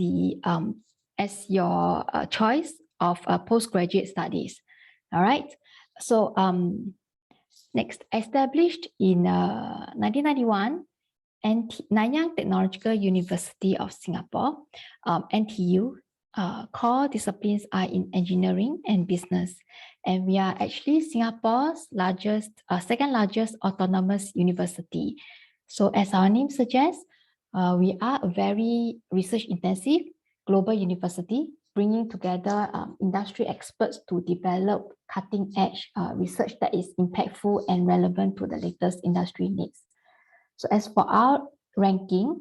your choice of postgraduate studies. All right. So next, established in 1991, Nanyang Technological University of Singapore, NTU. Core disciplines are in engineering and business, and we are actually Singapore's second largest autonomous university. So as our name suggests, we are a very research-intensive global university, bringing together industry experts to develop cutting-edge research that is impactful and relevant to the latest industry needs. So as for our ranking,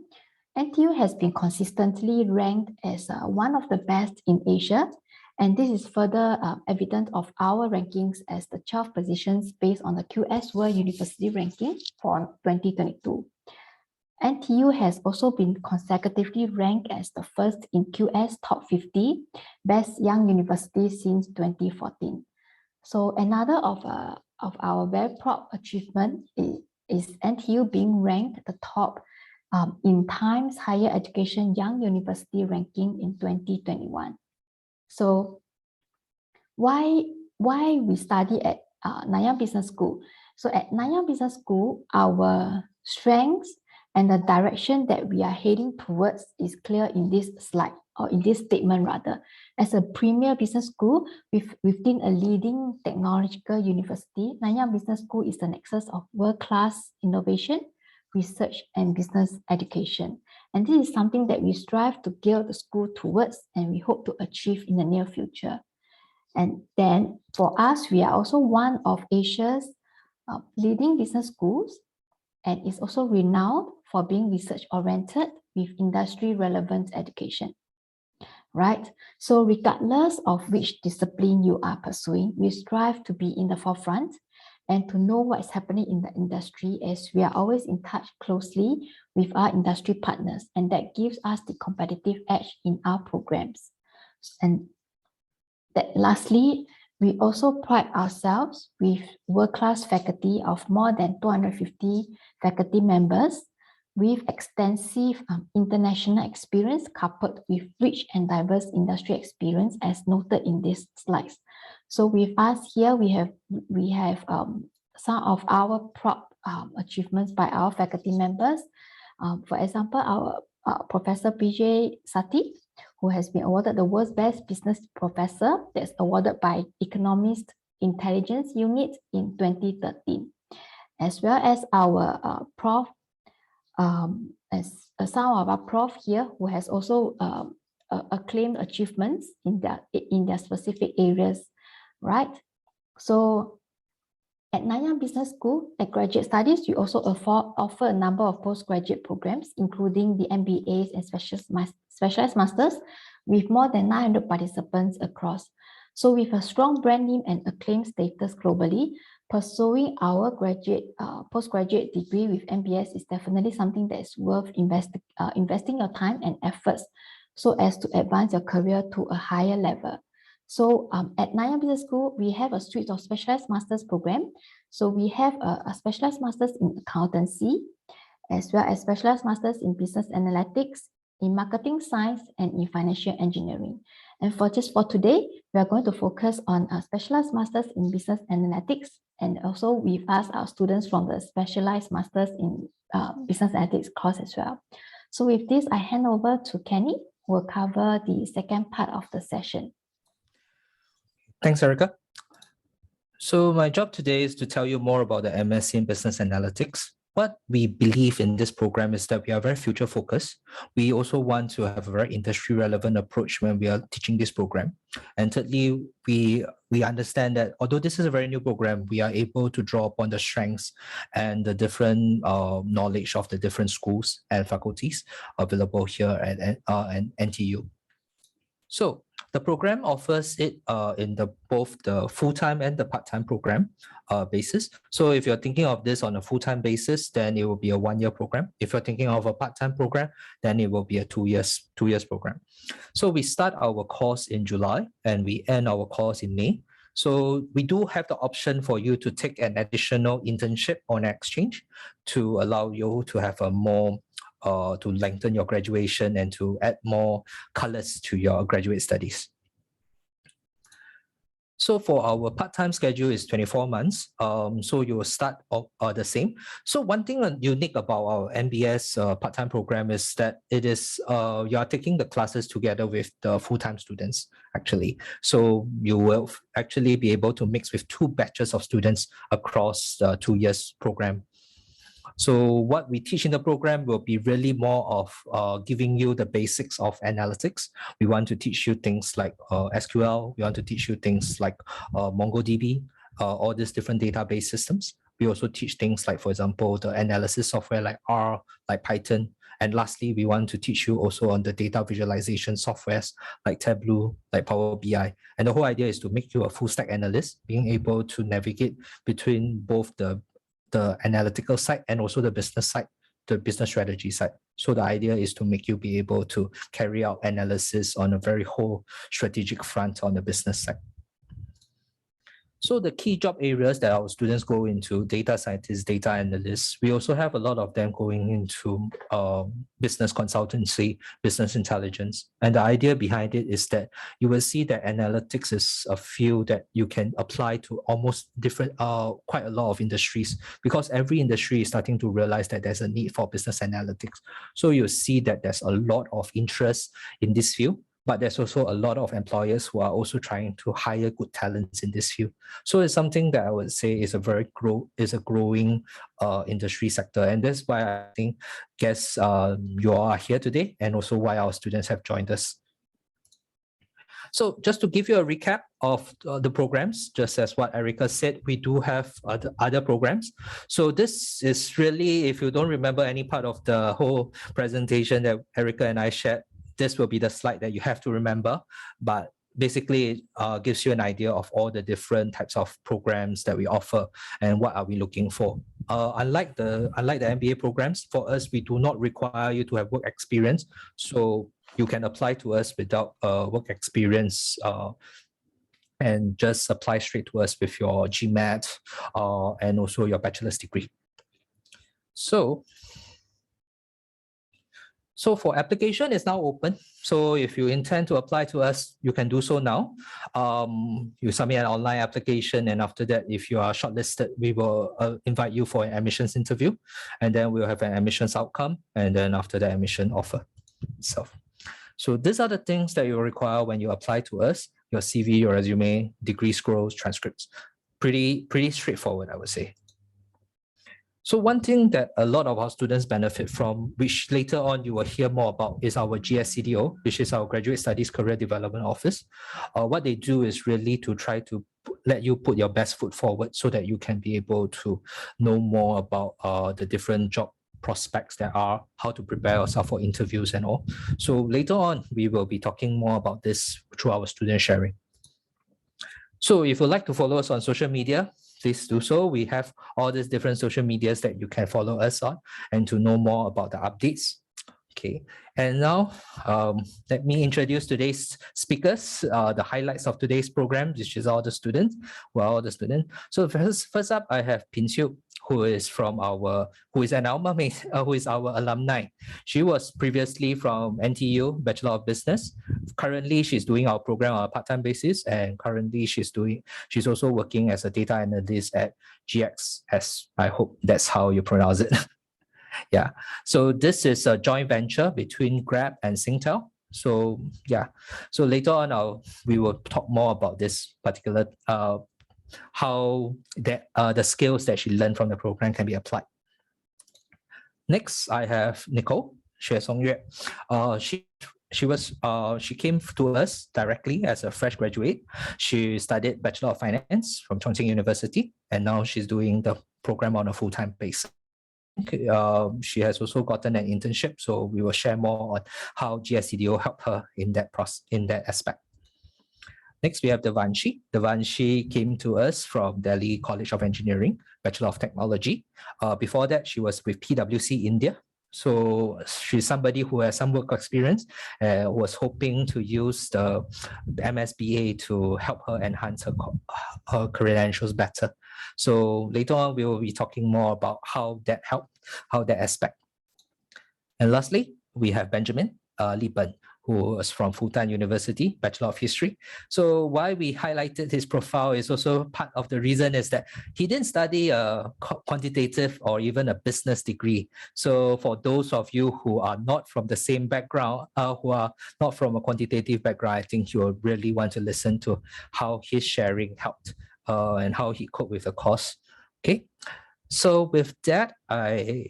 NTU has been consistently ranked as one of the best in Asia, and this is further evident of our rankings as the 12 positions based on the QS World University Ranking for 2022. NTU has also been consecutively ranked as the first in QS Top 50 Best Young Universities since 2014. So another of our very proud achievement is NTU being ranked the top in Times Higher Education Young University Ranking in 2021. So why we study at Nanyang Business School? So at Nanyang Business School, our strengths and the direction that we are heading towards is clear in this slide, or in this statement rather. As a premier business school within a leading technological university, Nanyang Business School is the nexus of world-class innovation, research, and business education. And this is something that we strive to gear the school towards, and we hope to achieve in the near future. And then for us, we are also one of Asia's leading business schools, and is also renowned for being research-oriented with industry-relevant education. Right? So regardless of which discipline you are pursuing, we strive to be in the forefront and to know what is happening in the industry, as we are always in touch closely with our industry partners, and that gives us the competitive edge in our programs. And that lastly, we also pride ourselves with world-class faculty of more than 250 faculty members with extensive international experience coupled with rich and diverse industry experience, as noted in these slides. So with us here, we have some of our proud achievements by our faculty members. For example, our Professor PJ Sati, who has been awarded the world's best business professor, that's awarded by Economist Intelligence Unit in 2013, as well as our prof, as some of our prof here who has also acclaimed achievements in their specific areas, right? So at Nanyang Business School, at graduate studies, we also offer a number of postgraduate programs, including the MBAs and specialized masters, with more than 900 participants across. So with a strong brand name and acclaimed status globally, pursuing our postgraduate degree with NBS is definitely something that is worth investing your time and efforts so as to advance your career to a higher level. So at Nanyang Business School, we have a suite of specialized master's program. So we have a specialized master's in accountancy, as well as specialized masters in business analytics, in marketing science, and in financial engineering. And for today, we are going to focus on a specialized masters in business analytics, and also with us, our students from the specialized masters in business analytics course as well. So with this, I hand over to Kenny, who will cover the second part of the session. Thanks, Erica. So my job today is to tell you more about the MSc in Business Analytics. What we believe in this program is that we are very future focused. We also want to have a very industry relevant approach when we are teaching this program. And thirdly, we understand that although this is a very new program, we are able to draw upon the strengths and the different knowledge of the different schools and faculties available here at NTU. So the program offers it in both the full-time and the part-time program basis. So if you're thinking of this on a full-time basis, then it will be a 1-year program. If you're thinking of a part-time program, then it will be a 2 years program. So we start our course in July and we end our course in May. So we do have the option for you to take an additional internship on exchange to allow you to have a more to lengthen your graduation and to add more colors to your graduate studies. So for our part-time schedule is 24 months. So you will start the same. So one thing unique about our NBS part-time program is that it is you are taking the classes together with the full-time students actually. So you will actually be able to mix with 2 batches of students across the 2 years program. So what we teach in the program will be really more of giving you the basics of analytics. We want to teach you things like SQL. We want to teach you things like MongoDB, all these different database systems. We also teach things like, for example, the analysis software like R, like Python. And lastly, we want to teach you also on the data visualization softwares like Tableau, like Power BI. And the whole idea is to make you a full stack analyst, being able to navigate between both the analytical side and also the business side, the business strategy side. So the idea is to make you be able to carry out analysis on a very whole strategic front on the business side. So the key job areas that our students go into, data scientists, data analysts, we also have a lot of them going into business consultancy, business intelligence. And the idea behind it is that you will see that analytics is a field that you can apply to almost different, quite a lot of industries, because every industry is starting to realize that there's a need for business analytics. So you'll see that there's a lot of interest in this field. But there's also a lot of employers who are also trying to hire good talents in this field. So it's something that I would say is a growing industry sector. And that's why I think, you all are here today, and also why our students have joined us. So just to give you a recap of the programs, just as what Erica said, we do have other programs. So this is really, if you don't remember any part of the whole presentation that Erica and I shared, this will be the slide that you have to remember, but basically it gives you an idea of all the different types of programs that we offer and what are we looking for. Unlike the MBA programs, for us, we do not require you to have work experience. So you can apply to us without work experience and just apply straight to us with your GMAT and also your bachelor's degree. So for application, it's now open. So if you intend to apply to us, you can do so now. You submit an online application, and after that, if you are shortlisted, we will invite you for an admissions interview, and then we'll have an admissions outcome, and then after the admission offer itself. So these are the things that you require when you apply to us: your CV, your resume, degree scrolls, transcripts. Pretty straightforward, I would say. So one thing that a lot of our students benefit from, which later on you will hear more about, is our GCDO, which is our Graduate Studies Career Development Office. What they do is really to try to let you put your best foot forward so that you can be able to know more about the different job prospects there are, how to prepare yourself for interviews and all. So later on, we will be talking more about this through our student sharing. So if you'd like to follow us on social media, please do so. We have all these different social medias that you can follow us on and to know more about the updates. Okay, and now let me introduce today's speakers, the highlights of today's program, which is all the students. So first up, I have Pin Siu, who is an alma mater, who is our alumni. She was previously from NTU, Bachelor of Business. Currently, she's doing our program on a part-time basis, and currently she's also working as a data analyst at GXS. I hope that's how you pronounce it. Yeah, so this is a joint venture between Grab and Singtel. So yeah, so later on we will talk more about this particular how the skills that she learned from the program can be applied. Next, I have Nicole Xue Songyue. She came to us directly as a fresh graduate. She studied Bachelor of Finance from Chongqing University, and now she's doing the program on a full-time basis. She has also gotten an internship, so we will share more on how GCDO helped her in that aspect. Next, we have Devanshi. Devanshi came to us from Delhi College of Engineering, Bachelor of Technology. Before that, she was with PwC India. So she's somebody who has some work experience, was hoping to use the MSBA to help her enhance her credentials better. So later on, we will be talking more about how that helped, how that aspect. And lastly, we have Benjamin Liban, who is from Fudan University, Bachelor of History. So why we highlighted his profile is also part of the reason is that he didn't study a quantitative or even a business degree. So for those of you who are not from the same background, who are not from a quantitative background, I think you will really want to listen to how his sharing helped and how he coped with the course. Okay, so with that, I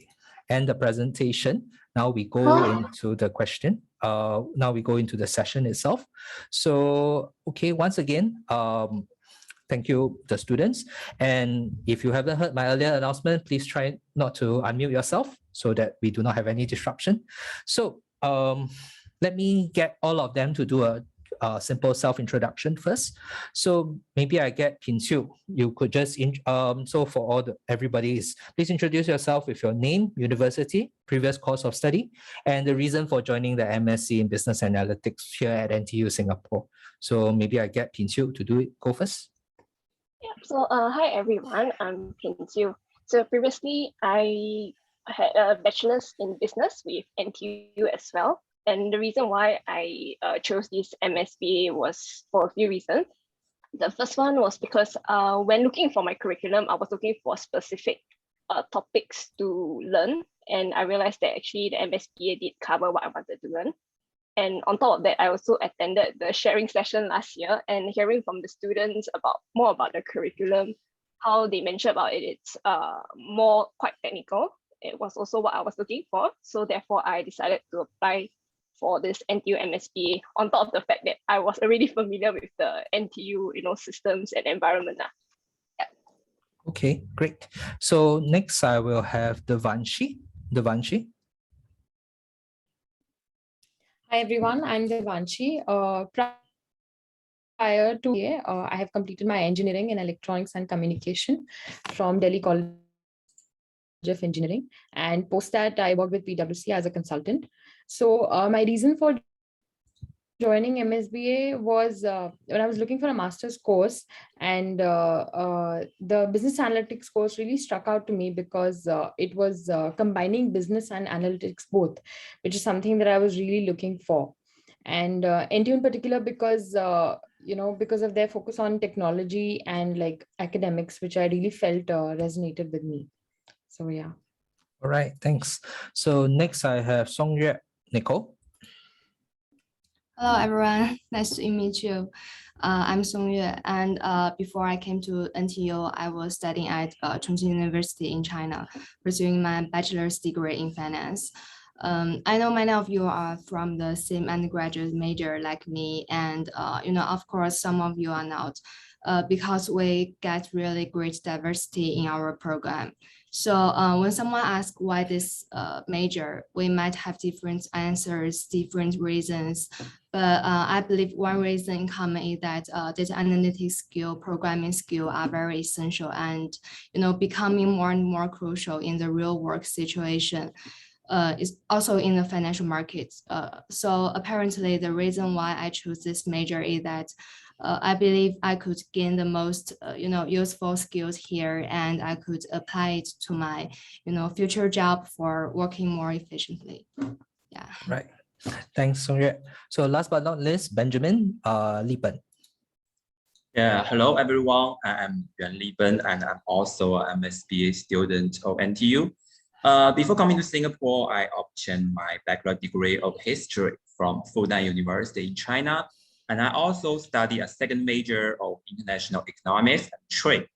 end the presentation. Now we go into the question. Now we go into the session itself. So, okay, once again, thank you, the students. And if you haven't heard my earlier announcement, please try not to unmute yourself so that we do not have any disruption. So let me get all of them to do a simple self-introduction first. So maybe I get Pin Xiu. You could just, so for all everybody, please introduce yourself with your name, university, previous course of study, and the reason for joining the MSc in Business Analytics here at NTU Singapore. So maybe I get Pin Xiu to do it. Go first. Yeah, so hi everyone, I'm Pin Xiu. So previously I had a bachelor's in business with NTU as well. And the reason why I chose this MSBA was for a few reasons. The first one was because when looking for my curriculum, I was looking for specific topics to learn. And I realized that actually the MSBA did cover what I wanted to learn. And on top of that, I also attended the sharing session last year and hearing from the students more about the curriculum, how they mentioned about it, it's more quite technical. It was also what I was looking for. So therefore, I decided to apply for this NTU MSBA on top of the fact that I was already familiar with the NTU, systems and environment. Yeah. Okay, great. So next I will have Devanshi. Hi everyone, I'm Devanshi. Prior to I have completed my engineering in electronics and communication from Delhi College of Engineering, and post that I worked with PwC as a consultant. So my reason for joining MSBA was when I was looking for a master's course, and the business analytics course really struck out to me because it was combining business and analytics both, which is something that I was really looking for. And NTU in particular because because of their focus on technology and like academics, which I really felt resonated with me. So yeah. All right, thanks. So next I have Songyue Nicole. Hello everyone, nice to meet you. I'm Songyue, and before I came to NTU, I was studying at Chongqing University in China, pursuing my bachelor's degree in finance. I know many of you are from the same undergraduate major like me, and of course, some of you are not, because we get really great diversity in our program. So when someone asks why this major, we might have different answers, different reasons. But I believe one reason in common is that data analytics skill, programming skill are very essential and becoming more and more crucial in the real work situation. Is also in the financial markets. So apparently the reason why I chose this major is that I believe I could gain the most useful skills here, and I could apply it to my future job for working more efficiently. Yeah. Right. Thanks, Songyue. So last but not least, Benjamin Liban. Yeah, hello everyone. I'm Yuan Liban, and I'm also an MSBA student of NTU. Before coming to Singapore, I obtained my bachelor degree of history from Fudan University in China. And I also studied a second major of international economics and trade,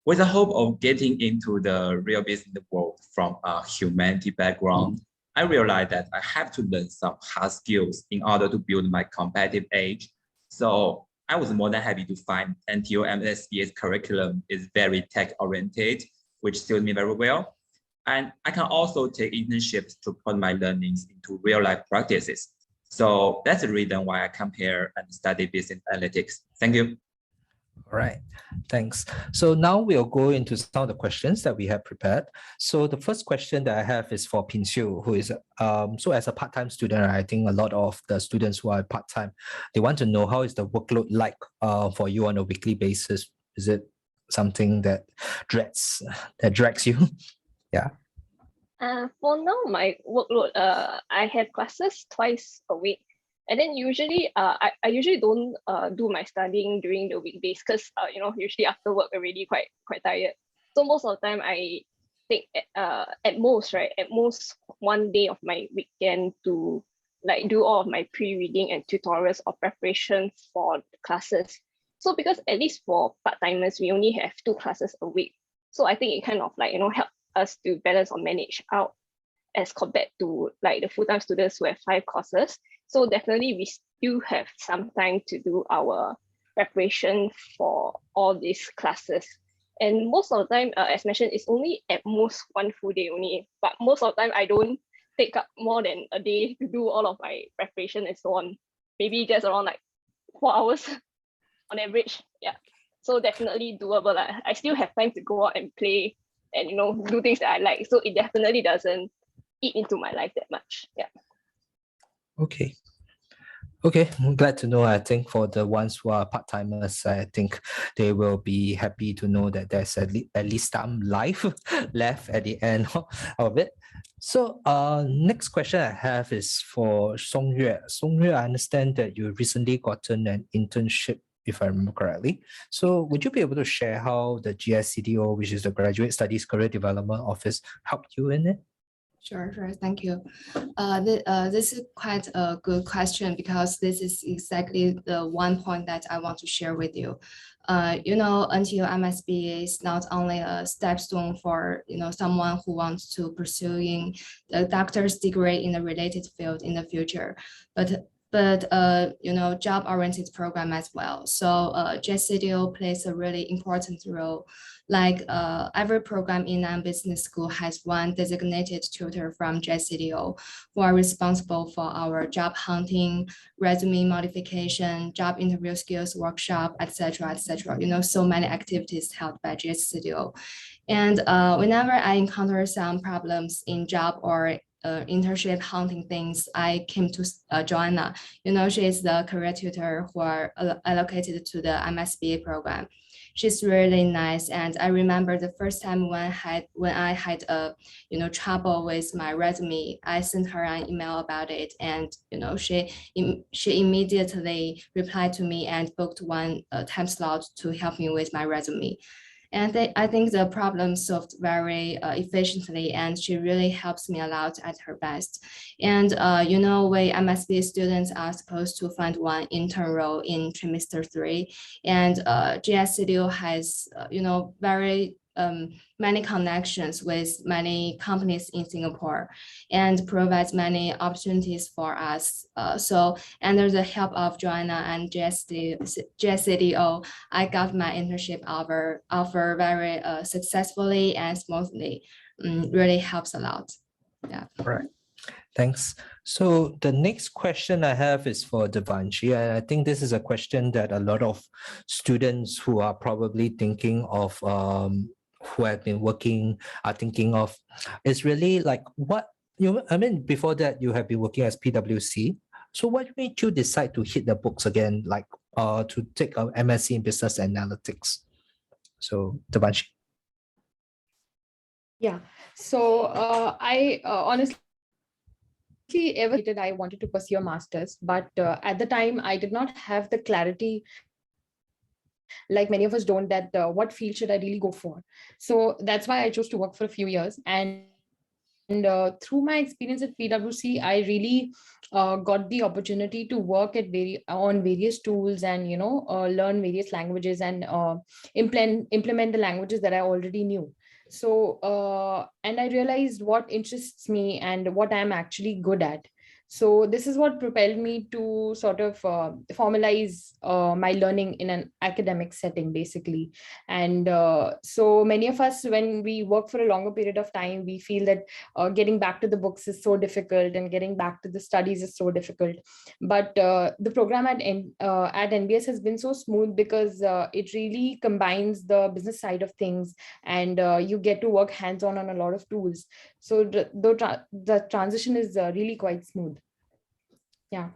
with the hope of getting into the real business world from a humanity background. I realized that I have to learn some hard skills in order to build my competitive edge. So I was more than happy to find NTU MSBA's curriculum is very tech-oriented, which suits me very well. And I can also take internships to put my learnings into real-life practices. So that's the reason why I come here and study business analytics. Thank you. All right, thanks. So now we'll go into some of the questions that we have prepared. So the first question that I have is for Pin Xiu, who is, so as a part-time student, I think a lot of the students who are part-time, they want to know how is the workload like for you on a weekly basis? Is it something that drags you? Yeah. For now, my workload, I have classes twice a week. And then usually, I usually don't do my studying during the weekdays because, usually after work already quite tired. So most of the time I take at most 1 day of my weekend to like do all of my pre-reading and tutorials or preparations for classes. So because at least for part-timers, we only have 2 classes a week. So I think it kind of like, help us to balance or manage out as compared to like the full-time students who have 5 courses. So definitely we still have some time to do our preparation for all these classes. And most of the time, as mentioned, it's only at most 1 full day only. But most of the time, I don't take up more than a day to do all of my preparation and so on. Maybe just around like 4 hours on average. Yeah. So definitely doable. I still have time to go out and play and do things that I like. So it definitely doesn't eat into my life that much. Yeah. Okay. Okay, I'm glad to know. I think for the ones who are part-timers, I think they will be happy to know that there's at least some life left at the end of it. So next question I have is for Songyue. Songyue, I understand that you recently gotten an internship, if I remember correctly. So would you be able to share how the GCDO, which is the Graduate Studies Career Development Office, helped you in it? Sure. Thank you. This is quite a good question because this is exactly the one point that I want to share with you. NTU MSB is not only a stepstone for someone who wants to pursuing the doctor's degree in a related field in the future, but job-oriented program as well. So GCDO plays a really important role. Like every program in Nanyang Business School has one designated tutor from GCDO who are responsible for our job hunting, resume modification, job interview skills workshop, etc., etc. So many activities held by GCDO. And whenever I encounter some problems in job or internship hunting things, I came to Joanna. She is the career tutor who are allocated to the MSBA program. She's really nice, and I remember the first time when I had a trouble with my resume, I sent her an email about it, and she immediately replied to me and booked one time slot to help me with my resume. And I think the problem solved very efficiently, and she really helps me a lot at her best. And we MSB students are supposed to find one intern role in trimester 3, and GSCDO has very many connections with many companies in Singapore and provides many opportunities for us. So under the help of Joanna and GSCDO, I got my internship offer very successfully and smoothly. Really helps a lot. Yeah. Right. Thanks. So the next question I have is for Devanshi, and I think this is a question that a lot of students who are probably thinking of, who have been working, are thinking of. It's really like before that you have been working as PwC. So what made you decide to hit the books again, like to take a MSc in Business Analytics? So Devanshi. Yeah. So I honestly ever stated I wanted to pursue a master's, but at the time I did not have the clarity, like many of us don't, that what field should I really go for. So that's why I chose to work for a few years. And through my experience at PwC, I really got the opportunity to work at on various tools and learn various languages and implement the languages that I already knew. So and I realized what interests me and what I'm actually good at. So this is what propelled me to sort of formalize my learning in an academic setting, basically. And so many of us, when we work for a longer period of time, we feel that getting back to the books is so difficult and getting back to the studies is so difficult. But the program at NBS has been so smooth because it really combines the business side of things, and you get to work hands-on on a lot of tools. So the transition is really quite smooth. Yeah.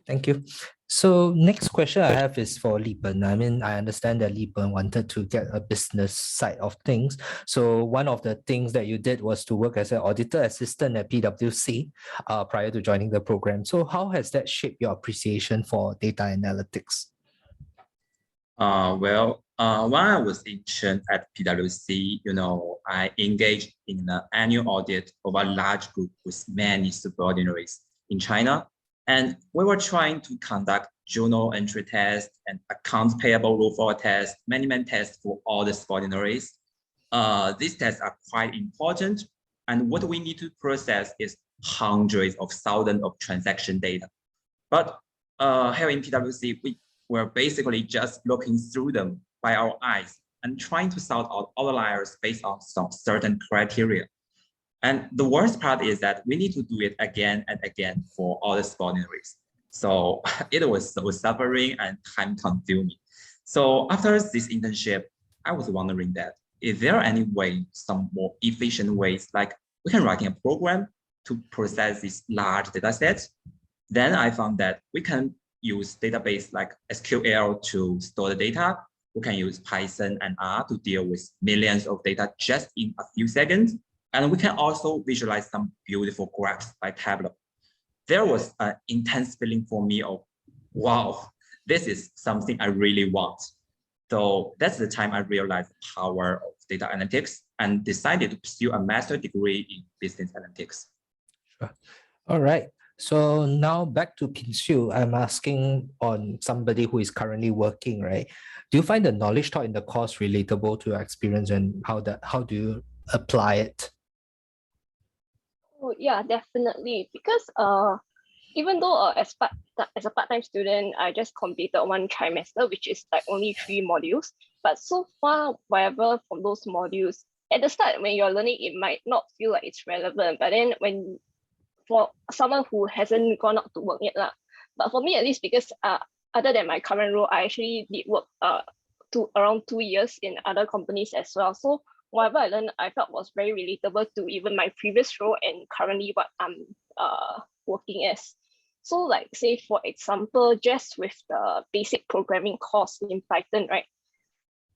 Thank you. So next question I have is for Lipen. I mean, I understand that Lipen wanted to get a business side of things. So one of the things that you did was to work as an auditor assistant at PwC prior to joining the program. So how has that shaped your appreciation for data analytics? When I was intern at PwC, I engaged in an annual audit of a large group with many subordinates in China. And we were trying to conduct journal entry tests and accounts payable roll forward tests, many tests for all the subordinates. These tests are quite important. And what we need to process is hundreds of thousands of transaction data. But here in PwC, we were basically just looking through them by our eyes and trying to sort out outliers based on some certain criteria. And the worst part is that we need to do it again and again for all the subordinates. So it was so suffering and time consuming. So after this internship, I was wondering that, is there any way, some more efficient ways, like we can write a program to process these large data sets? Then I found that we can use database like SQL to store the data. We can use Python and R to deal with millions of data just in a few seconds. And we can also visualize some beautiful graphs by Tableau. There was an intense feeling for me of, wow, this is something I really want. So that's the time I realized the power of data analytics and decided to pursue a master's degree in business analytics. Sure. All right. So now back to Pinsu, I'm asking on somebody who is currently working, right? Do you find the knowledge taught in the course relatable to your experience, and how do you apply it? Oh, yeah, definitely. Because even though as a part-time student, I just completed one trimester, which is like only 3 modules. But so far, whatever from those modules, at the start when you're learning, it might not feel like it's relevant. But then for someone who hasn't gone out to work yet, but for me at least, because other than my current role, I actually did work around 2 years in other companies as well. So whatever I learned, I felt was very relatable to even my previous role and currently what I'm working as. So like say, for example, just with the basic programming course in Python, right?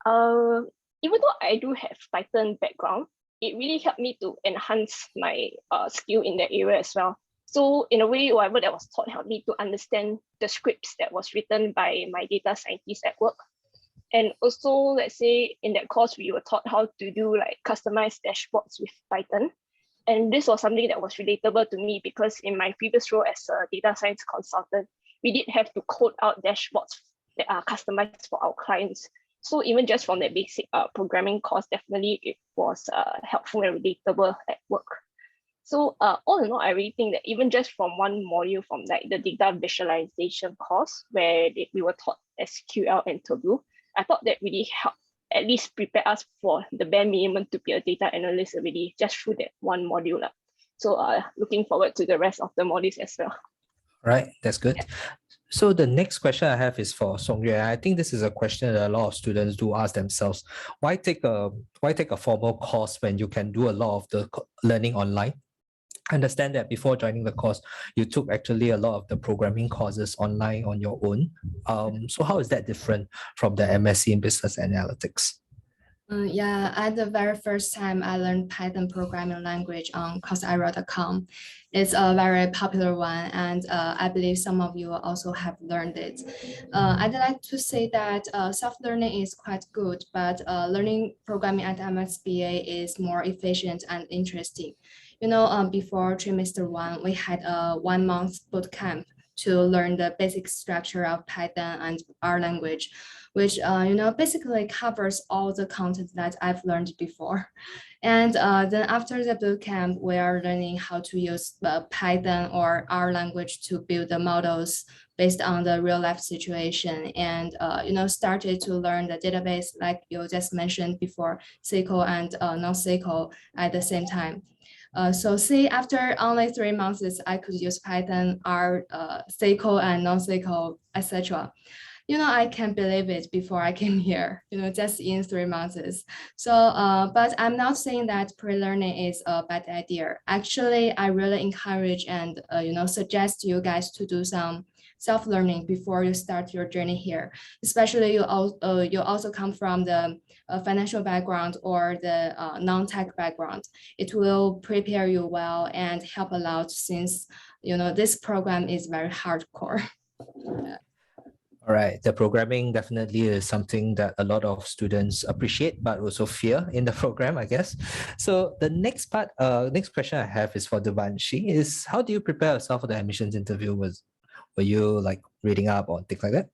Even though I do have Python background, it really helped me to enhance my skill in that area as well. So in a way, whatever that was taught helped me to understand the scripts that was written by my data scientists at work. And also, let's say in that course, we were taught how to do like customized dashboards with Python. And this was something that was relatable to me because in my previous role as a data science consultant, we did have to code out dashboards that are customized for our clients. So even just from that basic programming course, definitely it was helpful and relatable at work. So all in all, I really think that even just from one module from like the data visualization course where we were taught SQL and Tableau, I thought that really helped at least prepare us for the bare minimum to be a data analyst already just through that one module. So looking forward to the rest of the modules as well. Right, that's good. So the next question I have is for Songyue. I think this is a question that a lot of students do ask themselves. Why take a formal course when you can do a lot of the learning online? I understand that before joining the course, you took actually a lot of the programming courses online on your own. So how is that different from the MSc in Business Analytics? Yeah, at the very first time I learned Python programming language on coursera.com. It's a very popular one, and I believe some of you also have learned it. I'd like to say that self-learning is quite good, but learning programming at MSBA is more efficient and interesting. Before trimester 1, we had a 1-month bootcamp to learn the basic structure of Python and R language, which basically covers all the content that I've learned before. And then after the bootcamp, we are learning how to use Python or R language to build the models based on the real life situation, and started to learn the database like you just mentioned before, SQL and non-SQL at the same time. So see, after only 3 months, I could use Python, R, SQL, and non-SQL, etc. I can't believe it before I came here, just in 3 months. So, but I'm not saying that pre-learning is a bad idea. Actually, I really encourage and, suggest you guys to do some self-learning before you start your journey here. Especially you also come from the financial background or the non-tech background. It will prepare you well and help a lot, since this program is very hardcore. All right, the programming definitely is something that a lot of students appreciate, but also fear in the program, I guess. So the next question I have is for Devanshi, is how do you prepare yourself for the admissions interview? Were you like reading up or things like that?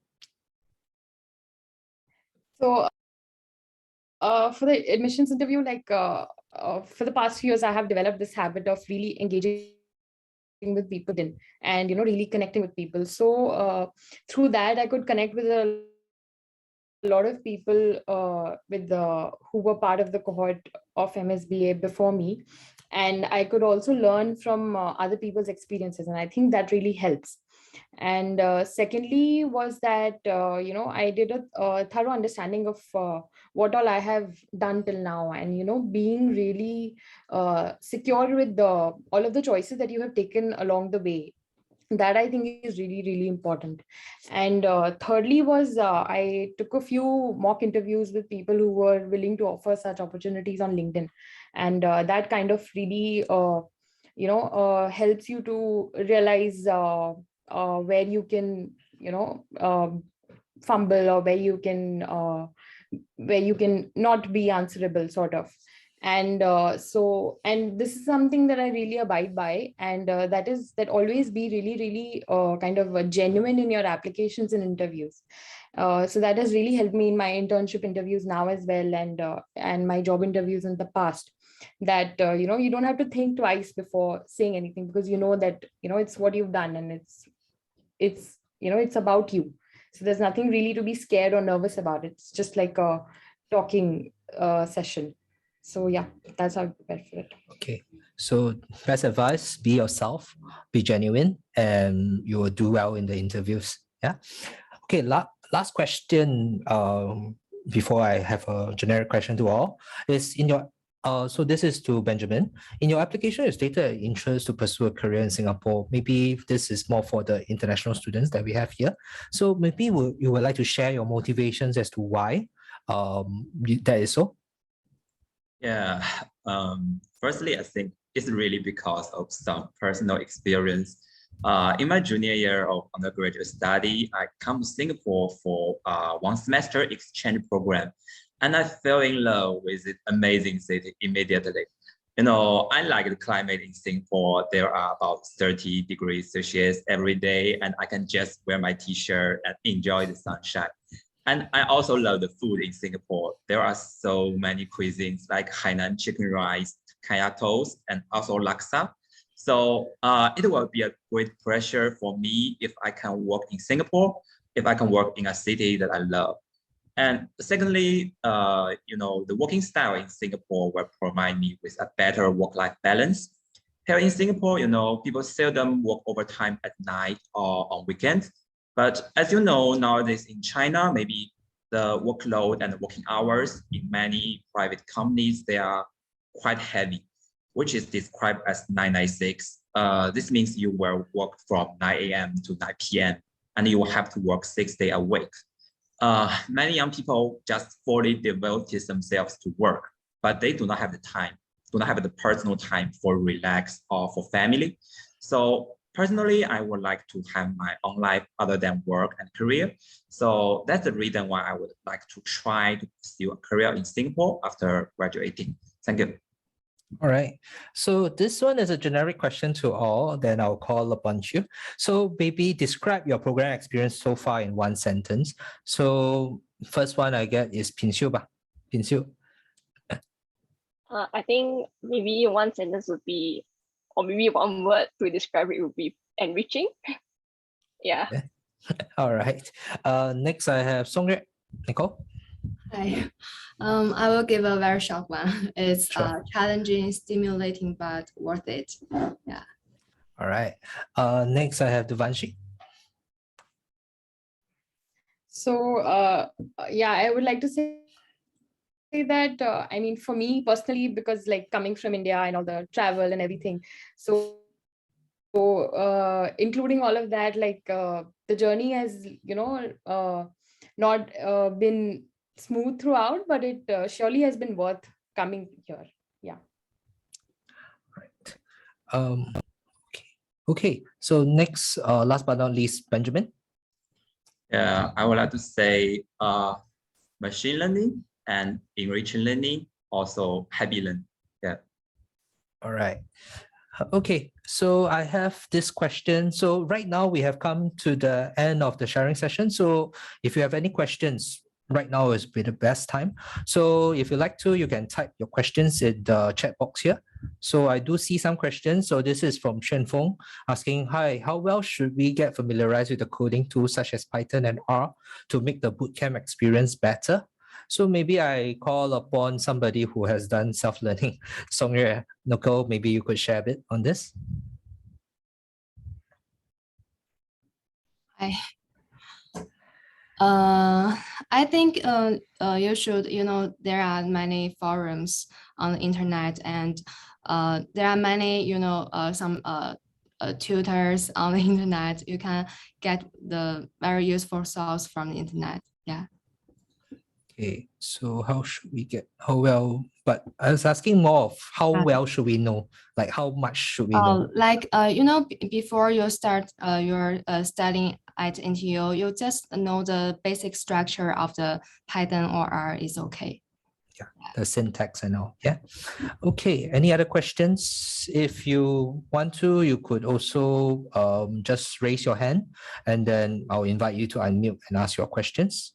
So for the admissions interview, for the past few years, I have developed this habit of really engaging with people and really connecting with people. So through that, I could connect with a lot of people who were part of the cohort of MSBA before me, and I could also learn from other people's experiences, and I think that really helps. And secondly was that I did a thorough understanding of what all I have done till now, and being really secure with all of the choices that you have taken along the way. That I think is really, really important. And thirdly was I took a few mock interviews with people who were willing to offer such opportunities on LinkedIn, and that kind of really helps you to realize where you can fumble, or where you can not be answerable, sort of. And and this is something that I really abide by, and that always be really, really kind of genuine in your applications and interviews. So that has really helped me in my internship interviews now as well, and my job interviews in the past, that you don't have to think twice before saying anything, because that it's what you've done, and it's about you. So there's nothing really to be scared or nervous about. It's just like a talking session. So yeah, that's how I prepare for it. Okay, so best advice, be yourself, be genuine, and you will do well in the interviews. Yeah. Okay, last question before I have a generic question to all is in your so this is to Benjamin. In your application, you stated an interest to pursue a career in Singapore. Maybe this is more for the international students that we have here. So maybe you would like to share your motivations as to why that is so? Yeah, firstly, I think it's really because of some personal experience. In my junior year of undergraduate study, I come to Singapore for 1 semester exchange program, and I fell in love with this amazing city immediately. I like the climate in Singapore. There are about 30 degrees Celsius every day, and I can just wear my t-shirt and enjoy the sunshine. And I also love the food in Singapore. There are so many cuisines like Hainan chicken rice, kaya toast, and also laksa. So it will be a great pleasure for me if I can work in Singapore, if I can work in a city that I love. And secondly, the working style in Singapore will provide me with a better work-life balance. Here in Singapore, people seldom work overtime at night or on weekends. But as you know, nowadays in China, maybe the workload and the working hours in many private companies, they are quite heavy, which is described as 996. This means you will work from 9 a.m. to 9 p.m. and you will have to work 6 days a week. Many young people just fully devoted themselves to work, but they do not have the time, do not have the personal time for relax or for family. So personally, I would like to have my own life other than work and career. So that's the reason why I would like to try to pursue a career in Singapore after graduating. Thank you. All right. So this one is a generic question to all, then I'll call upon you. So maybe describe your program experience so far in 1 sentence. So first one I get is Pin Xiu ba. Pin Xiu. I think maybe 1 sentence would be, or maybe 1 word to describe it would be enriching. Yeah. All right. Next I have Songyue. Nicole. Hi. I will give a very short one. It's Sure. challenging, stimulating, but worth it. Yeah. All right. Next I have Devanshi. So yeah, I would like to say that I mean, for me personally, because like coming from India and all the travel and everything, so including all of that, like the journey has, not been smooth throughout, but it surely has been worth coming here. Yeah. Right. Okay. So next, last but not least, Benjamin. Yeah, I would like to say machine learning and enriching learning, also happy learning. Yeah. All right. Okay, so I have this question. So right now we have come to the end of the sharing session. So if you have any questions, right now is the best time. So if you like to, you can type your questions in the chat box here. So I do see some questions. So this is from Shen Feng asking, hi, how well should we get familiarized with the coding tools such as Python and R to make the bootcamp experience better? So maybe I call upon somebody who has done self-learning. Songyue, Nicole, maybe you could share a bit on this. I think you should, there are many forums on the internet, and there are many, some tutors on the internet. You can get the very useful source from the internet. Yeah. Okay, so how should we get, how well, but I was asking more of how well should we know? Like how much should we know? Like, before you start your studying at NTU, you just know the basic structure of the Python or R is okay. Yeah, the syntax and all. Yeah. Okay. Any other questions? If you want to, you could also just raise your hand, and then I'll invite you to unmute and ask your questions.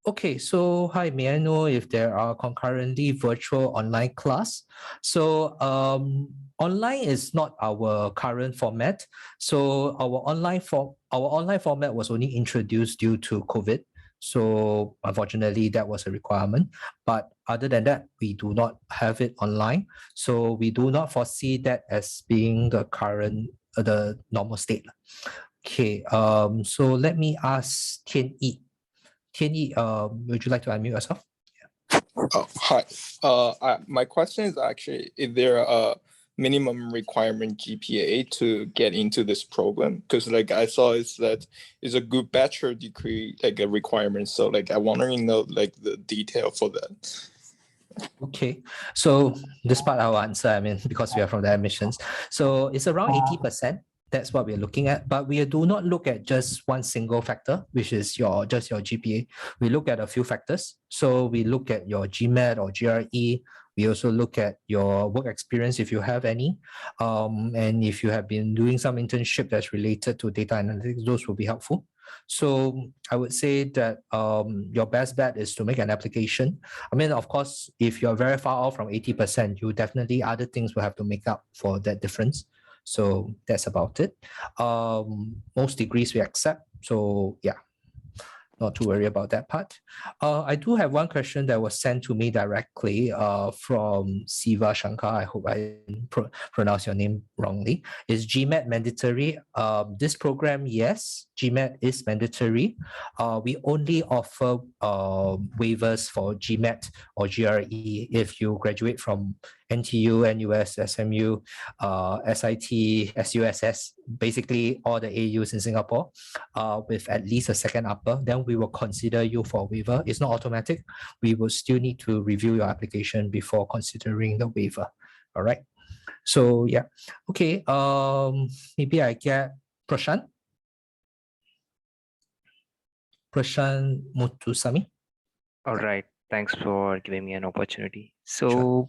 Okay, so hi, may I know if there are concurrently virtual online class? So online is not our current format. So our online format was only introduced due to COVID. So unfortunately, that was a requirement. But other than that, we do not have it online. So we do not foresee that as being the current, the normal state. Okay, so let me ask Tian Yi. Tian Yi, would you like to unmute yourself? Yeah. Oh, hi. My question is actually, is there a minimum requirement GPA to get into this program? Because like I saw is that it's a good bachelor degree, like a requirement. So like I want to know like the detail for that. Okay, so this part I'll answer, I mean, because we are from the admissions. So it's around 80%. That's what we're looking at, but we do not look at just one single factor, which is just your GPA. We look at a few factors. So we look at your GMAT or GRE. We also look at your work experience if you have any, and if you have been doing some internship that's related to data analytics, those will be helpful. So I would say that your best bet is to make an application. I mean, of course, if you're very far off from 80%, you definitely other things will have to make up for that difference. So that's about it. Most degrees we accept. So yeah, not to worry about that part. I do have one question that was sent to me directly from Siva Shankar. I hope I didn't pronounce your name wrongly. Is GMAT mandatory? This program, yes, GMAT is mandatory. We only offer waivers for GMAT or GRE if you graduate from NTU, NUS, SMU, SIT, SUSS, basically all the AUs in Singapore with at least a second upper, then we will consider you for a waiver. It's not automatic. We will still need to review your application before considering the waiver. All right. So yeah. Okay. Maybe I get Prashant. Prashant Mutusami. All right. Thanks for giving me an opportunity. So Sure.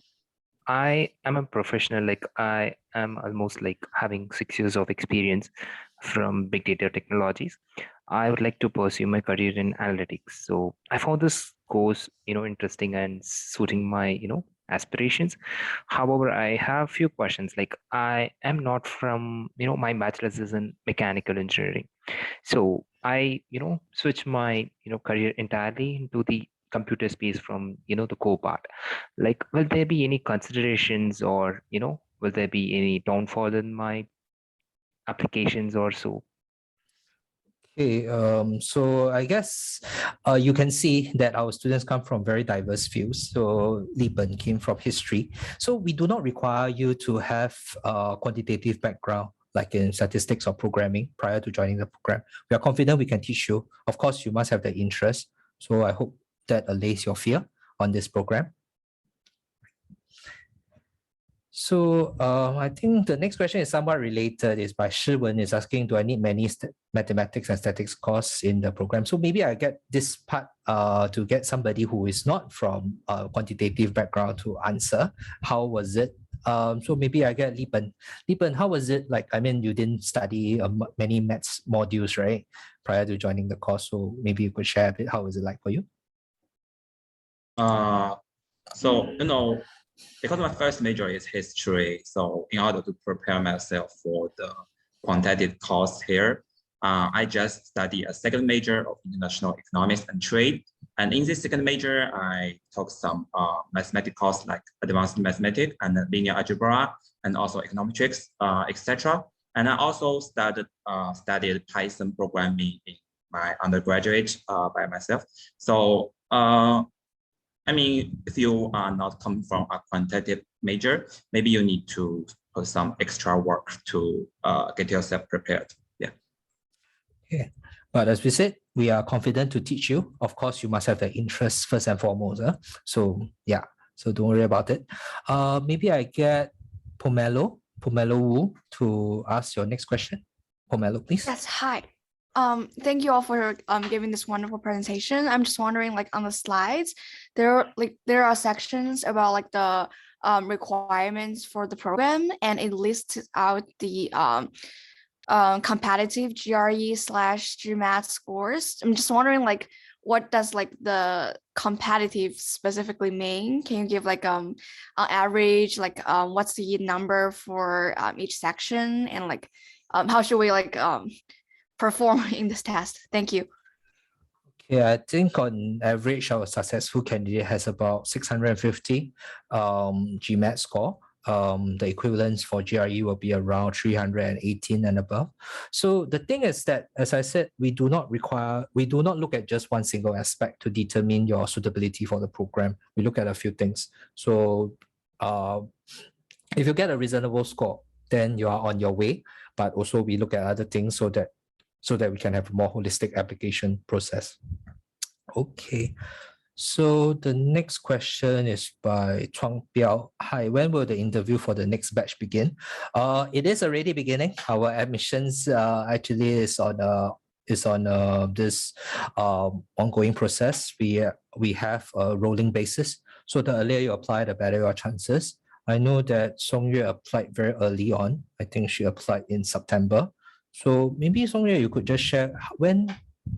I am a professional, like I am almost like having 6 years of experience from big data technologies. I would like to pursue my career in analytics. So I found this course, interesting and suiting my, aspirations. However, I have few questions. Like I am not from, my bachelor's is in mechanical engineering. So I, switch my, career entirely into the computer space from, the core part. Like, will there be any considerations or, will there be any downfall in my applications or so? Okay, so I guess you can see that our students come from very diverse fields. So Liben came from history. So we do not require you to have a quantitative background. like in statistics or programming prior to joining the program. We are confident we can teach you. Of course, you must have the interest. So I hope that allays your fear on this program. So I think the next question is somewhat related. Is by Shiwen, is asking, do I need many mathematics and statistics courses in the program? So maybe I get this part to get somebody who is not from a quantitative background to answer. How was it? So maybe I get Lipen. Lipen, how was it like? I mean, you didn't study many maths modules, right, prior to joining the course. So maybe you could share a bit. How was it like for you? So, because my first major is history, so in order to prepare myself for the quantitative course here, I just study a second major of international economics and trade. And in this second major, I took some mathematics course like advanced mathematics and linear algebra, and also econometrics, etc. And I also studied Python programming in my undergraduate by myself. So I mean, if you are not coming from a quantitative major, maybe you need to put some extra work to get yourself prepared. Yeah. Yeah. But as we said, we are confident to teach you. Of course, you must have the interest first and foremost. So yeah, so don't worry about it. Maybe I get Pomelo Wu to ask your next question. Pomelo, please. Yes, hi. Thank you all for giving this wonderful presentation. I'm just wondering, like on the slides, there are sections about like the requirements for the program, and it lists out the competitive GRE/GMAT scores. I'm just wondering, like, what does like the competitive specifically mean? Can you give like an average, like what's the number for each section, and like how should we like perform in this test? Thank you. Yeah, I think on average, our successful candidate has about 650 GMAT score. The equivalence for GRE will be around 318 and above. So the thing is that, as I said, we do not look at just one single aspect to determine your suitability for the program. We look at a few things. So if you get a reasonable score, then you are on your way. But also we look at other things so that we can have a more holistic application process. Okay. So the next question is by Chuang Biao. Hi, when will the interview for the next batch begin? It is already beginning. Our admissions actually is on this ongoing process. We have a rolling basis. So the earlier you apply, the better your chances. I know that Song Yue applied very early on. I think she applied in September. So maybe Song Yue, you could just share when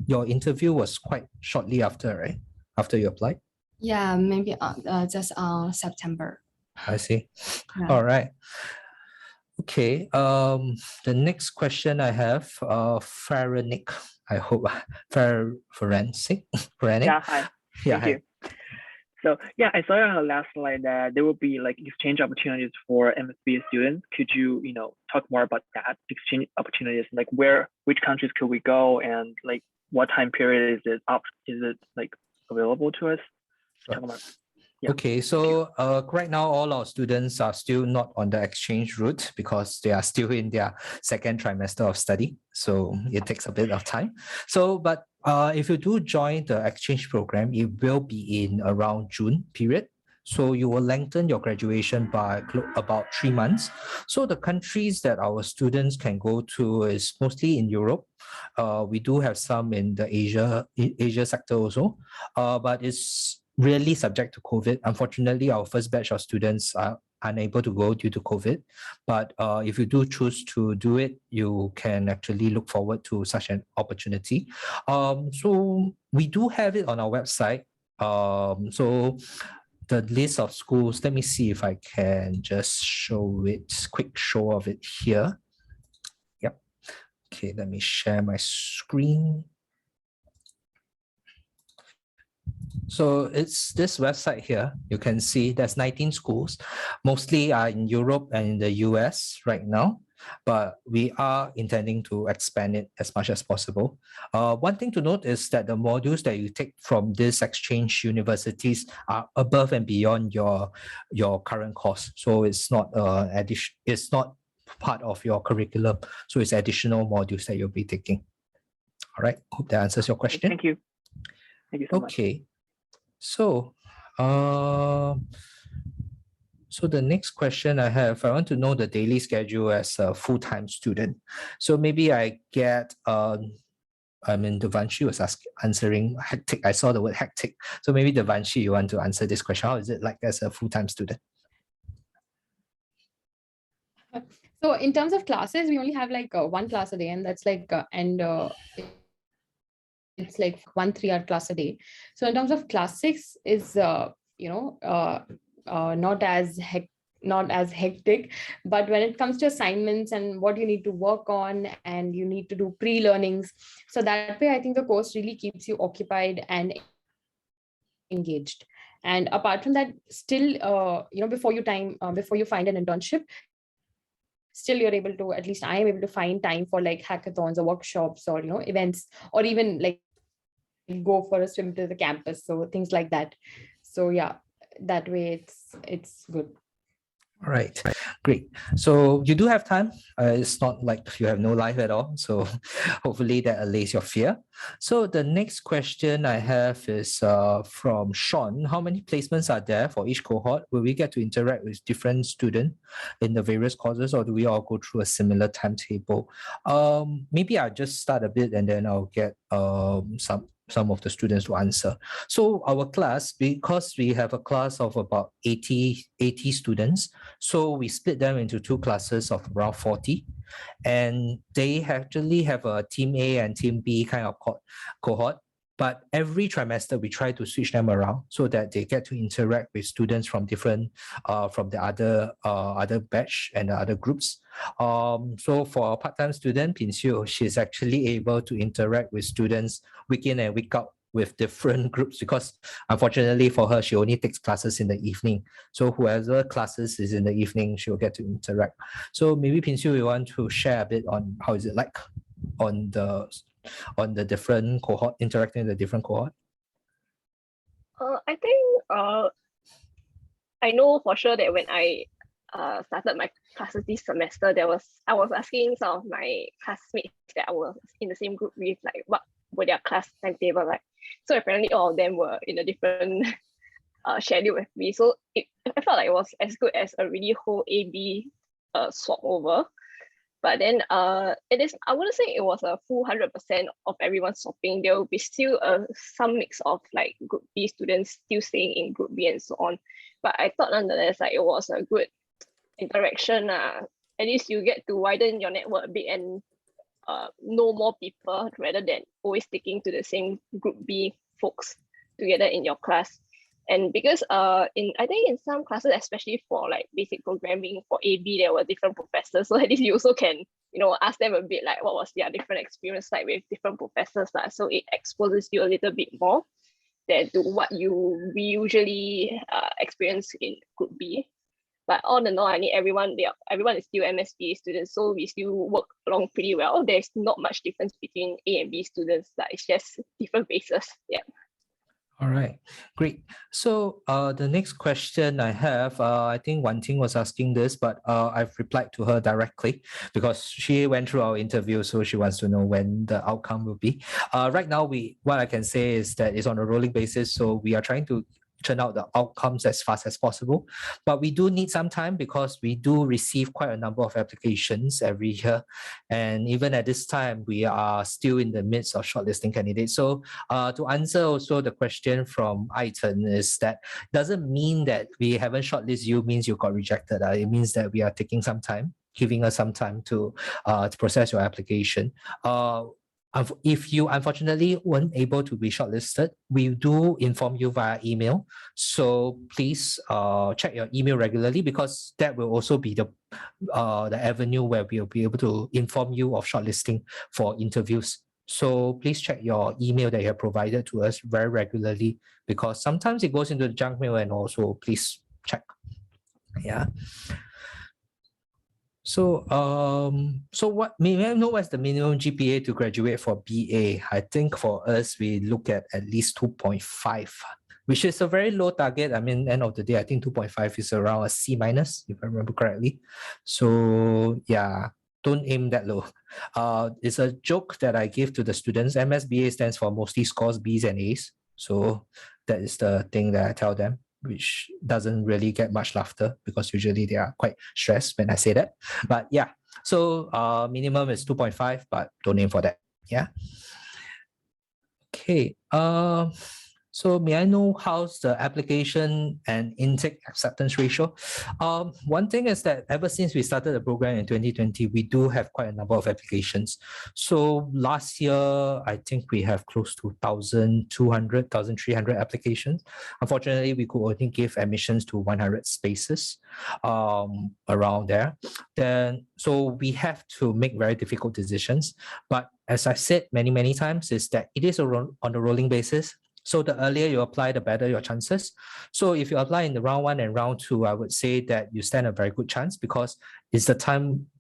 your interview was quite shortly after, right? After you applied? Yeah, maybe just September. I see. Yeah. All right. Okay. The next question I have, Faranic. I hope Forensic. Yeah, hi. Yeah, Thank you. So yeah, I saw on the last slide that there will be like exchange opportunities for MSc students. Could you, talk more about that exchange opportunities? Like which countries could we go, and like what time period is it like available to us? Sure. Yeah. Okay, so right now all our students are still not on the exchange route because they are still in their second trimester of study. So it takes a bit of time. So, but if you do join the exchange program, it will be in around June period. So you will lengthen your graduation by about 3 months. So the countries that our students can go to is mostly in Europe. We do have some in the Asia sector also, but it's really subject to COVID. Unfortunately, our first batch of students are unable to go due to COVID. But if you do choose to do it, you can actually look forward to such an opportunity. So we do have it on our website. So the list of schools, let me see if I can just show it, quick show of it here. Yep. Okay, let me share my screen. So it's this website here. You can see there's 19 schools, mostly are in Europe and in the US right now, but we are intending to expand it as much as possible. One thing to note is that the modules that you take from these exchange universities are above and beyond your current course. So it's not part of your curriculum. So it's additional modules that you'll be taking. All right, hope that answers your question. Thank you. Thank you so much. Okay, so so the next question I have, I want to know the daily schedule as a full-time student. So maybe I get, Devanshi was answering hectic. I saw the word hectic. So maybe Devanshi, you want to answer this question. How is it like as a full-time student? So in terms of classes, we only have like one class a day, and that's like, it's like 1 3-hour class a day. So in terms of class 6 is, not as hectic, but when it comes to assignments and what you need to work on, and you need to do pre-learnings, so that way I think the course really keeps you occupied and engaged. And apart from that, still, before you find an internship, still you're able to, at least I am able to find time for like hackathons or workshops or events, or even like go for a swim to the campus, so things like that. So yeah, that way it's good. All right, great. So you do have time. It's not like you have no life at all. So hopefully that allays your fear. So the next question I have is from Sean. How many placements are there for each cohort? Will we get to interact with different students in the various courses, or do we all go through a similar timetable? Maybe I'll just start a bit and then I'll get some of the students to answer. So our class, because we have a class of about 80 students, so we split them into 2 classes of around 40, and they actually have a team A and team B kind of cohort. But every trimester, we try to switch them around so that they get to interact with students from different, from the other batch and the other groups. So for a part-time student, Pinsio, she's actually able to interact with students week in and week out with different groups, because unfortunately for her, she only takes classes in the evening. So whoever classes is in the evening, she'll get to interact. So maybe Pinsio, you want to share a bit on how is it like on the different cohort, interacting with the different cohort? I think I know for sure that when I started my classes this semester, I was asking some of my classmates that I was in the same group with, like, what were their class timetable like. So apparently all of them were in a different schedule with me. So I felt like it was as good as a really whole A/B swap over. But then I wouldn't say it was a full 100% of everyone swapping. There will be still some mix of like group B students still staying in group B and so on. But I thought nonetheless like it was a good interaction. At least you get to widen your network a bit and know more people rather than always sticking to the same group B folks together in your class. And because I think in some classes, especially for like basic programming for AB, there were different professors. So at least you also can, ask them a bit like what was their different experience like with different professors. So it exposes you a little bit more than to what we usually experience in group B. But all in all, I mean, everyone is still MSc students, so we still work along pretty well. There's not much difference between A and B students. It's just different bases. Yeah. All right, great. So the next question I have, I think Wan Ting was asking this, but I've replied to her directly because she went through our interview, so she wants to know when the outcome will be. Right now, what I can say is that it's on a rolling basis, so we are trying to churn out the outcomes as fast as possible. But we do need some time because we do receive quite a number of applications every year. And even at this time, we are still in the midst of shortlisting candidates. So to answer also the question from Aitan is that doesn't mean that we haven't shortlisted you means you got rejected. It means that we are taking some time, giving us some time to process your application. If you unfortunately weren't able to be shortlisted, we do inform you via email. So please check your email regularly because that will also be the avenue where we'll be able to inform you of shortlisting for interviews. So please check your email that you have provided to us very regularly because sometimes it goes into the junk mail, and also please check. Yeah. So, what may I know what's the minimum GPA to graduate for BA? I think for us, we look at least 2.5, which is a very low target. I mean, end of the day, I think 2.5 is around a C minus, if I remember correctly. So yeah, don't aim that low. It's a joke that I give to the students. MSBA stands for mostly scores Bs and As. So that is the thing that I tell them, which doesn't really get much laughter because usually they are quite stressed when I say that. But yeah, so minimum is 2.5, but don't aim for that. Yeah. Okay. So may I know how's the application and intake acceptance ratio? One thing is that ever since we started the program in 2020, we do have quite a number of applications. So last year, I think we have close to 1,200, 1,300 applications. Unfortunately, we could only give admissions to 100 spaces around there. So we have to make very difficult decisions. But as I said many times, is that it is on a rolling basis. So the earlier you apply, the better your chances. So if you apply in the round 1 and round 2, I would say that you stand a very good chance because it's the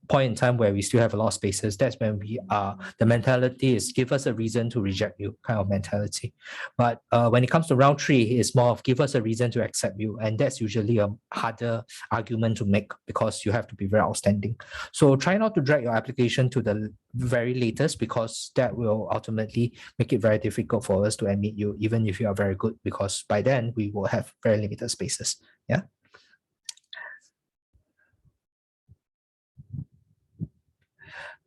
point in time where we still have a lot of spaces. That's when we are, the mentality is give us a reason to reject you kind of mentality. But when it comes to round 3, it's more of give us a reason to accept you. And that's usually a harder argument to make because you have to be very outstanding. So try not to drag your application to the very latest because that will ultimately make it very difficult for us to admit you, even if you are very good, because by then we will have very limited spaces. Yeah.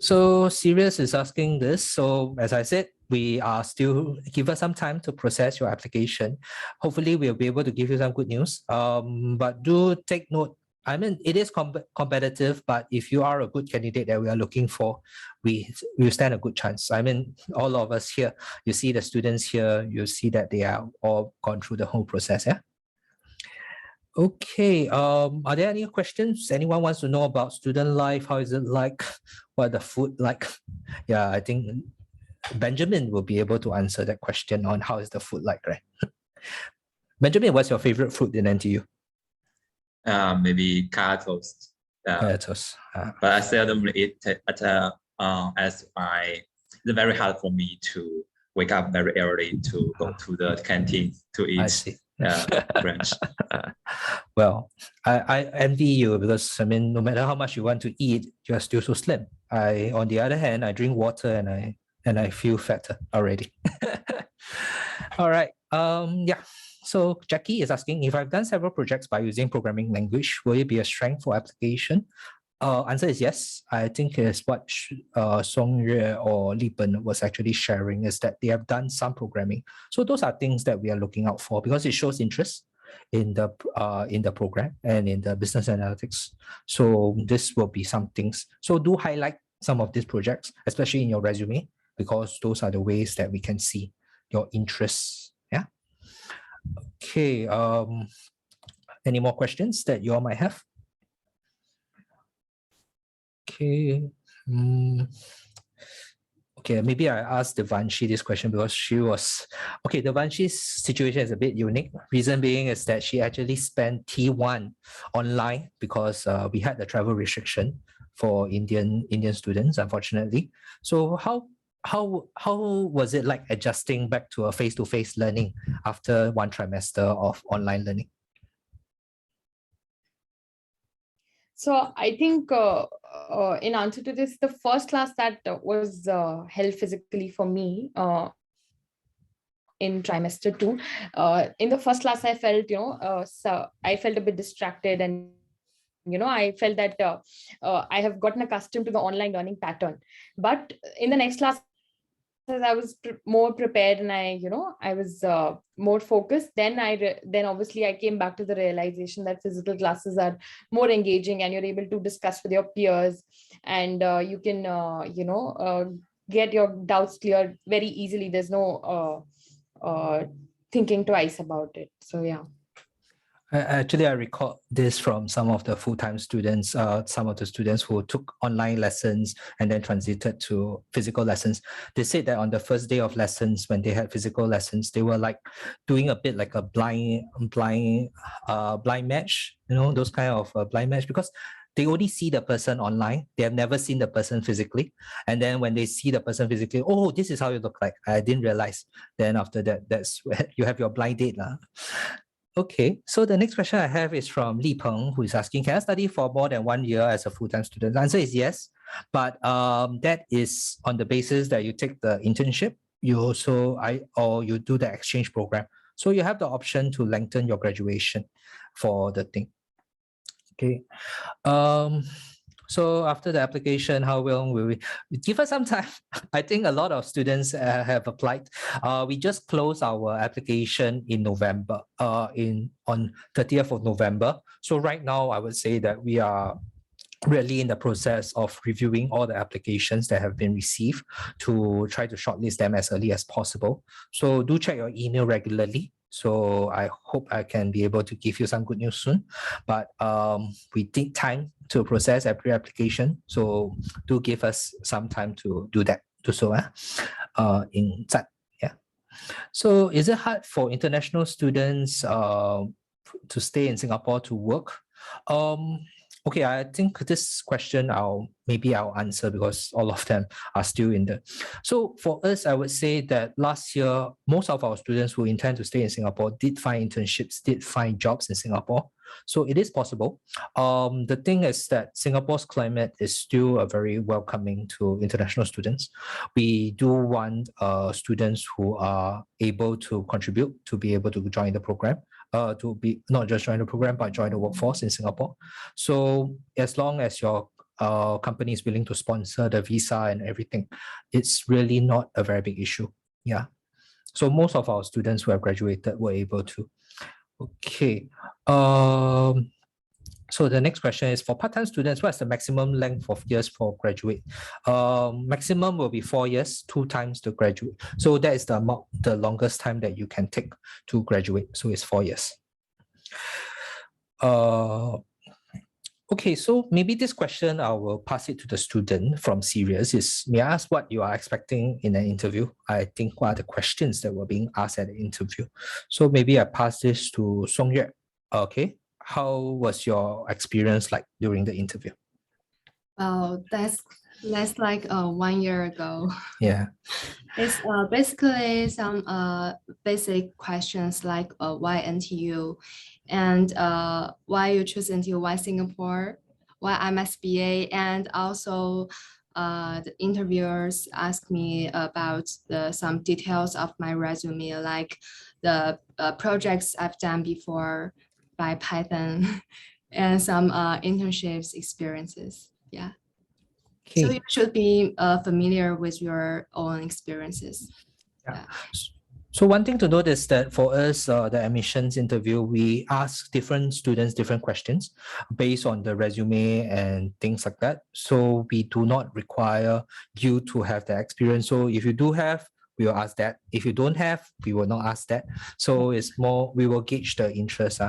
So Sirius is asking this. So as I said, we are still, give us some time to process your application. Hopefully we'll be able to give you some good news. But do take note, I mean, it is competitive, but if you are a good candidate that we are looking for, we stand a good chance. I mean, all of us here, you see the students here, you see that they are all gone through the whole process, yeah? Okay, are there any questions? Anyone wants to know about student life? How is it like? What the food like? Yeah, I think Benjamin will be able to answer that question on how is the food like, right? Benjamin, what's your favorite food in NTU? Maybe kaya toast. Kaya toast. But I seldom eat it as it's very hard for me to wake up very early to go to the canteen to eat. I see. Brunch. Well, I envy you because I mean, no matter how much you want to eat, you are still so slim. On the other hand, I drink water and I feel fatter already. All right. Yeah. So Jackie is asking, if I've done several projects by using programming language, will it be a strength for application? Answer is yes. I think is what Song Yue or Li Ben was actually sharing, is that they have done some programming. So those are things that we are looking out for because it shows interest in the program and in the business analytics. So this will be some things. So do highlight some of these projects, especially in your resume, because those are the ways that we can see your interests. Yeah. Okay. Any more questions that you all might have? Okay. Okay, maybe I asked Devanshi this question because she was... Okay, Devanshi's situation is a bit unique. Reason being is that she actually spent T1 online because we had the travel restriction for Indian students, unfortunately. So how was it like adjusting back to a face-to-face learning after one trimester of online learning? So I think in answer to this, the first class that was held physically for me in trimester 2, in the first class, I felt, so I felt a bit distracted, and I felt that I have gotten accustomed to the online learning pattern. But in the next class, I was more prepared and I was more focused. Then obviously I came back to the realization that physical classes are more engaging and you're able to discuss with your peers, and you can get your doubts cleared very easily. There's no thinking twice about it. So yeah. Actually, I recall this from some of the full-time students, some of the students who took online lessons and then transited to physical lessons. They said that on the first day of lessons, when they had physical lessons, they were like doing a bit like a blind match, those kind of blind match, because they only see the person online. They have never seen the person physically. And then when they see the person physically, oh, this is how you look like. I didn't realize. Then after that, that's where you have your blind date. Okay, so the next question I have is from Li Peng, who is asking, can I study for more than 1 year as a full-time student? The answer is yes, but that is on the basis that you take the internship, or you do the exchange program. So you have the option to lengthen your graduation for the thing. Okay. So after the application, how long will we give us some time? I think a lot of students have applied. We just closed our application in November, on 30th of November. So right now, I would say that we are really in the process of reviewing all the applications that have been received to try to shortlist them as early as possible. So do check your email regularly. So I hope I can be able to give you some good news soon. But we take time to process every application. So do give us some time to do that. Yeah. So is it hard for international students to stay in Singapore to work? Okay, I think this question I'll answer because all of them are still in the. So for us, I would say that last year, most of our students who intend to stay in Singapore did find internships, did find jobs in Singapore. So it is possible. The thing is that Singapore's climate is still a very welcoming to international students. We do want students who are able to contribute to be able to join the program. To be not just join the program, but join the workforce in Singapore. So as long as your company is willing to sponsor the visa and everything, it's really not a very big issue. Yeah. So most of our students who have graduated were able to. Okay. So the next question is, for part-time students, what's the maximum length of years for graduate? Maximum will be 4 years, 2 times to graduate. So that is the longest time that you can take to graduate. So it's 4 years. Okay, so maybe this question, I will pass it to the student from Sirius. May I ask what you are expecting in an interview? I think what are the questions that were being asked at the interview? So maybe I pass this to Songyue. Okay. How was your experience like during the interview? Oh, that's like 1 year ago. Yeah. It's basically some basic questions like why NTU, and why you choose NTU, why Singapore, why MSBA, and also the interviewers asked me about some details of my resume, like the projects I've done before by Python and some internships experiences. Yeah. Okay. So you should be familiar with your own experiences. Yeah. So one thing to note is that for us, the admissions interview, we ask different students different questions based on the resume and things like that. So we do not require you to have the experience. So if you do have, we will ask that. If you don't have, we will not ask that. So it's more, we will gauge the interest.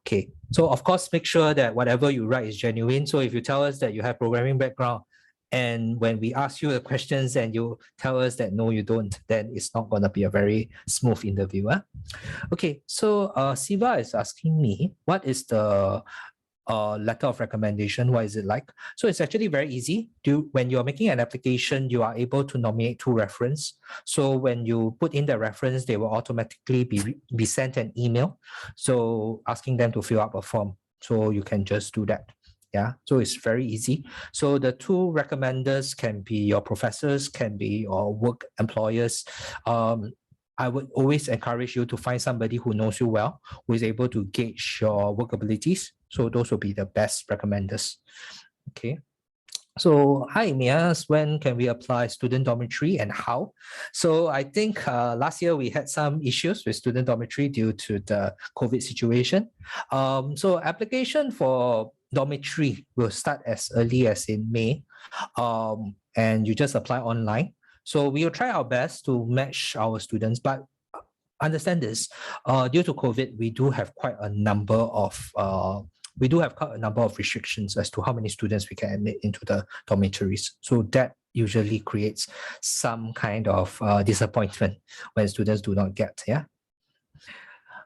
Okay. So of course, make sure that whatever you write is genuine. So if you tell us that you have programming background, and when we ask you the questions and you tell us that no, you don't, then it's not going to be a very smooth interview. Okay, so Siva is asking me, what is the letter of recommendation? What is it like? So it's actually very easy. When you're making an application, you are able to nominate 2 references. So when you put in the reference, they will automatically be sent an email, so asking them to fill up a form. So you can just do that. Yeah, so it's very easy. So the 2 recommenders can be your professors, can be your work employers. I would always encourage you to find somebody who knows you well, who is able to gauge your work abilities. So those will be the best recommenders. Okay. So hi, may I ask, when can we apply student dormitory and how? So I think last year we had some issues with student dormitory due to the COVID situation. So application for dormitory will start as early as in May, and you just apply online. So we will try our best to match our students, but understand this, due to COVID, we do have quite a number of restrictions as to how many students we can admit into the dormitories. So that usually creates some kind of disappointment when students do not get. Yeah.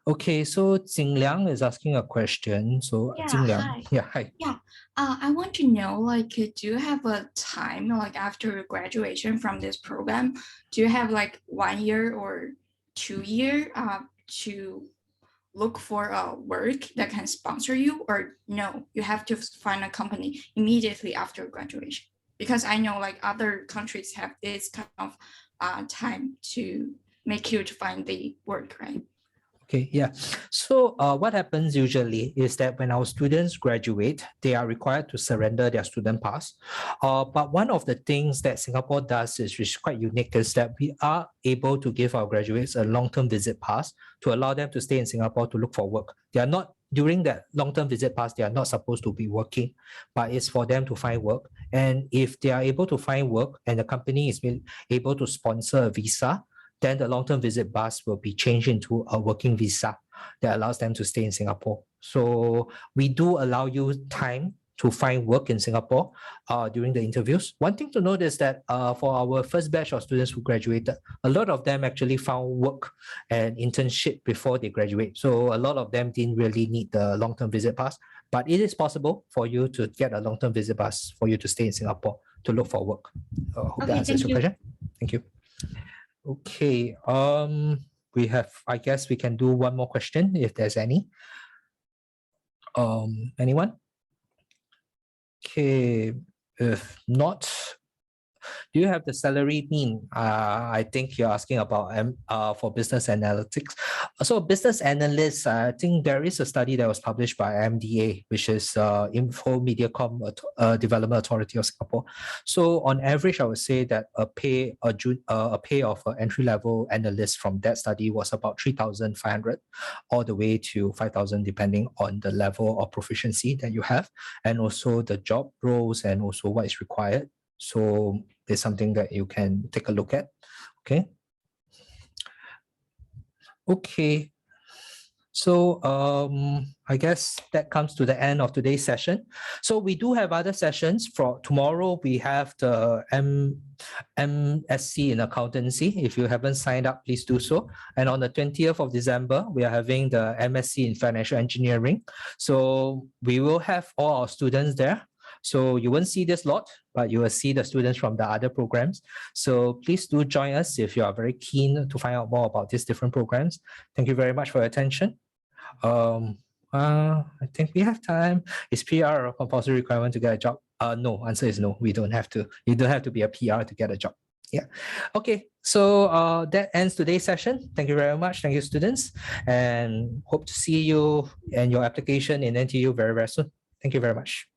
Okay, so Jingliang is asking a question. So Yeah, Jingliang, hi. yeah, hi. Yeah, I want to know, like, do you have a time, like, after graduation from this program, do you have like 1 year or 2 year to look for a work that can sponsor you, or no, you have to find a company immediately after graduation? Because I know like other countries have this kind of time to make you to find the work, right? Okay, yeah. So what happens usually is that when our students graduate, they are required to surrender their student pass. But one of the things that Singapore does is, which is quite unique, is that we are able to give our graduates a long-term visit pass to allow them to stay in Singapore to look for work. They are not, during that long-term visit pass, they are not supposed to be working, but it's for them to find work. And if they are able to find work and the company is able to sponsor a visa, then the long-term visit pass will be changed into a working visa that allows them to stay in Singapore. So we do allow you time to find work in Singapore during the interviews. One thing to note is that for our first batch of students who graduated, a lot of them actually found work and internship before they graduate. So a lot of them didn't really need the long-term visit pass, but it is possible for you to get a long-term visit pass for you to stay in Singapore to look for work. Hope that answers your question. Thank you. Okay, we have, I guess we can do one more question if there's any. Anyone? Okay, if not, do you have the salary mean? I think you're asking about for business analytics. So business analysts, I think there is a study that was published by MDA, which is Info Mediacom Development Authority of Singapore. So on average, I would say that a pay of an entry-level analyst from that study was about 3,500 all the way to 5,000, depending on the level of proficiency that you have, and also the job roles and also what is required. So it's something that you can take a look at. Okay. Okay. So I guess that comes to the end of today's session. So we do have other sessions. For tomorrow, we have the MSc in accountancy. If you haven't signed up, please do so. And on the 20th of December, we are having the MSc in financial engineering. So we will have all our students there. So you won't see this lot, but you will see the students from the other programs. So please do join us if you are very keen to find out more about these different programs. Thank you very much for your attention. I think we have time. Is PR a compulsory requirement to get a job? No, answer is no. We don't have to. You don't have to be a PR to get a job. Yeah. Okay. So that ends today's session. Thank you very much. Thank you, students, and hope to see you and your application in NTU very, very soon. Thank you very much.